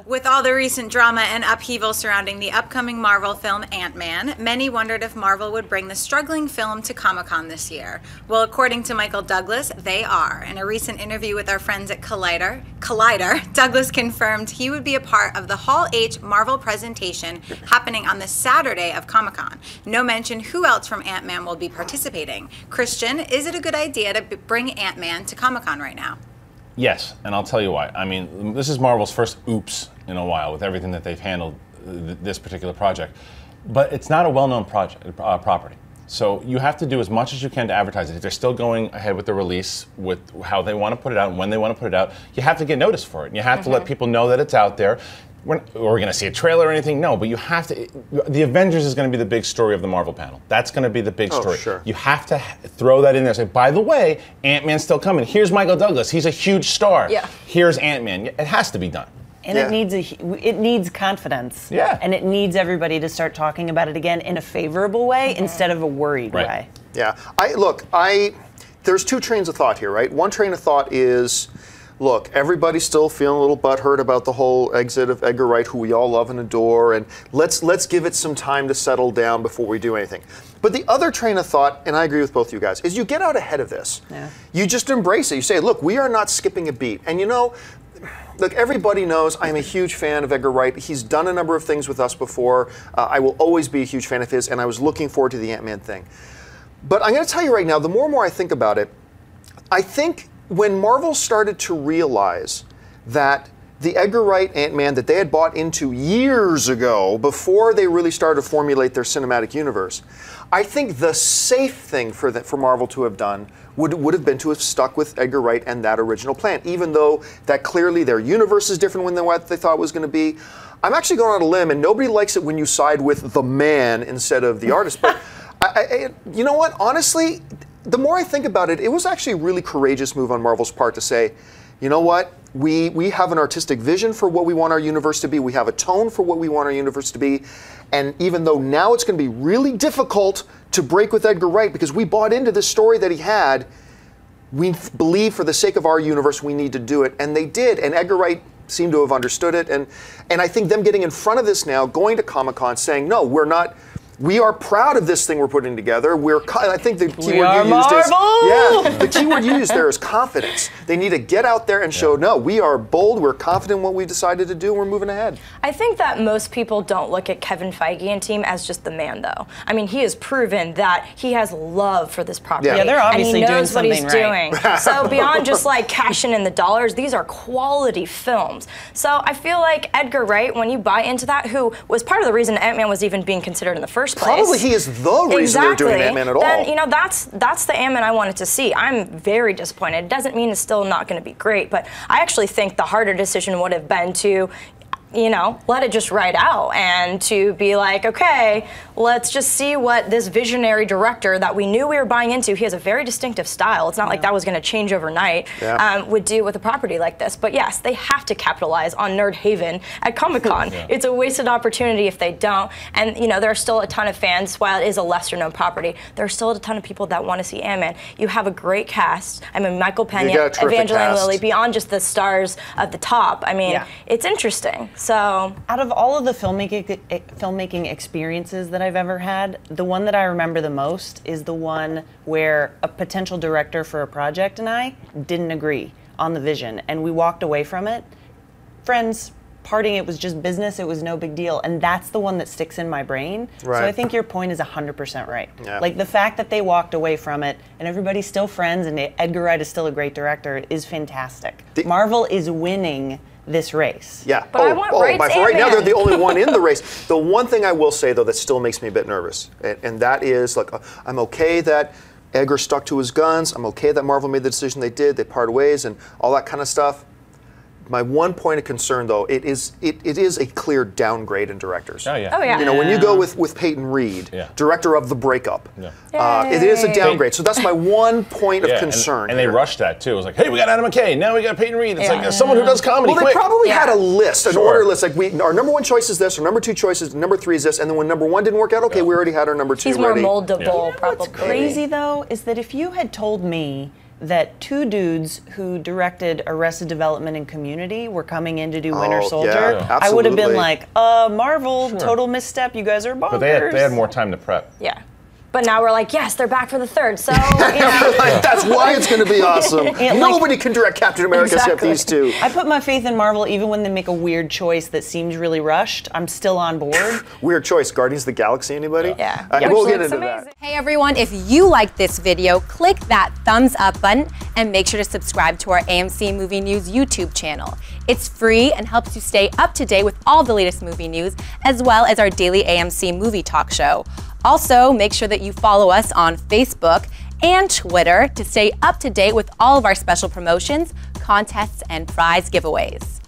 With all the recent drama and upheaval surrounding the upcoming Marvel film Ant-Man, many wondered if Marvel would bring the struggling film to Comic-Con this year. Well, according to Michael Douglas, they are. In a recent interview with our friends at Collider, Douglas confirmed he would be a part of the Hall H Marvel presentation happening on the Saturday of Comic-Con. No mention who else from Ant-Man will be participating. Christian, is it a good idea to bring Ant-Man to Comic-Con right now? Yes, and I'll tell you why. I mean, this is Marvel's first oops in a while with everything that they've handled this particular project. But it's not a well-known property. So you have to do as much as you can to advertise it. If they're still going ahead with the release, with how they want to put it out and when they want to put it out, you have to get notice for it. And you have to let people know that it's out there. We're going to see a trailer or anything? No, but you have to. The Avengers is going to be the big story of the Marvel panel. That's going to be the big story. Sure. You have to throw that in there. Say, by the way, Ant-Man's still coming. Here's Michael Douglas. He's a huge star. Yeah. Here's Ant-Man. It has to be done. And it needs confidence. Yeah. And it needs everybody to start talking about it again in a favorable way instead of a worried way. Yeah. There's two trains of thought here, right? One train of thought is, look, everybody's still feeling a little butthurt about the whole exit of Edgar Wright, who we all love and adore, and let's give it some time to settle down before we do anything. But the other train of thought, and I agree with both you guys, is you get out ahead of this. Yeah. You just embrace it. You say, look, we are not skipping a beat. And you know, look, everybody knows I'm a huge fan of Edgar Wright. He's done a number of things with us before. I will always be a huge fan of his, and I was looking forward to the Ant-Man thing. But I'm going to tell you right now, the more and more I think about it, I think when Marvel started to realize that the Edgar Wright Ant-Man that they had bought into years ago, before they really started to formulate their cinematic universe, I think the safe thing for Marvel to have done would have been to have stuck with Edgar Wright and that original plan, even though that clearly their universe is different than what they thought it was going to be. I'm actually going on a limb, and nobody likes it when you side with the man instead of the artist, but you know what, honestly, the more I think about it, it was actually a really courageous move on Marvel's part to say, you know what, we have an artistic vision for what we want our universe to be, we have a tone for what we want our universe to be, and even though now it's going to be really difficult to break with Edgar Wright because we bought into this story that he had, we believe for the sake of our universe we need to do it, and they did, and Edgar Wright seemed to have understood it, and I think them getting in front of this now, going to Comic-Con saying, no, we're not. We are proud of this thing we're putting together. I think the keyword you used is the keyword you used there is confidence. They need to get out there and show, no, we are bold, we're confident in what we decided to do, and we're moving ahead. I think that most people don't look at Kevin Feige and team as just the man, though. I mean, he has proven that he has love for this property. Yeah, they're obviously doing something right. And he knows what he's doing. So beyond just like cashing in the dollars, these are quality films. So I feel like Edgar Wright, when you buy into that, who was part of the reason Ant-Man was even being considered in the first place. Probably he is the reason they're doing Ant-Man at all. Then, you know, that's the Ant-Man I wanted to see. I'm very disappointed. It doesn't mean it's still not going to be great, but I actually think the harder decision would have been to, you know, let it just ride out and to be like, okay, let's just see what this visionary director that we knew we were buying into, he has a very distinctive style, it's not like that was going to change overnight, would do with a property like this. But yes, they have to capitalize on Nerd Haven at Comic-Con. It's a wasted opportunity if they don't. And, you know, there are still a ton of fans, while it is a lesser known property, there are still a ton of people that want to see Ant-Man. You have a great cast. I mean, Michael Pena, Evangeline Lilly, beyond just the stars at the top. I mean, it's interesting. So, out of all of the filmmaking experiences that I've ever had, the one that I remember the most is the one where a potential director for a project and I didn't agree on the vision, and we walked away from it. Friends, parting, it was just business, it was no big deal, and that's the one that sticks in my brain. Right. So I think your point is 100% right. Yeah. Like, the fact that they walked away from it, and everybody's still friends, and Edgar Wright is still a great director, is fantastic. Marvel is winning this race. Yeah. But I want Wright's right now they're the only one in the race. The one thing I will say, though, that still makes me a bit nervous, and that is, like, I'm okay that Edgar stuck to his guns. I'm okay that Marvel made the decision they did. They parted ways and all that kind of stuff. My one point of concern, though, it is a clear downgrade in directors. Oh yeah. Oh yeah. You know, when you go with Peyton Reed, director of The Breakup, it is a downgrade. So that's my one point of concern. And they rushed that too. It was like, hey, we got Adam McKay, now we got Peyton Reed. It's like someone who does comedy. Well, they probably had a list, an order list. Like, our number one choice is this, our number two choice is, number three is this, and then when number one didn't work out, we already had our number two He's ready. more moldable, probably. What's crazy though is that if you had told me that 2 dudes who directed Arrested Development and Community were coming in to do Winter Oh, Soldier, yeah, I would have been absolutely. like, Marvel, total misstep, you guys are bonkers. But they had more time to prep. Yeah. But now we're like, yes, they're back for the 3rd. So That's why it's going to be awesome. Nobody can direct Captain America except these 2. I put my faith in Marvel even when they make a weird choice that seems really rushed. I'm still on board. Weird choice. Guardians of the Galaxy, anybody? Yeah. We'll Which get looks into amazing. that. Hey everyone, if you liked this video, click that thumbs up button and make sure to subscribe to our AMC Movie News YouTube channel. It's free and helps you stay up to date with all the latest movie news, as well as our daily AMC movie talk show. Also, make sure that you follow us on Facebook and Twitter to stay up to date with all of our special promotions, contests, and prize giveaways.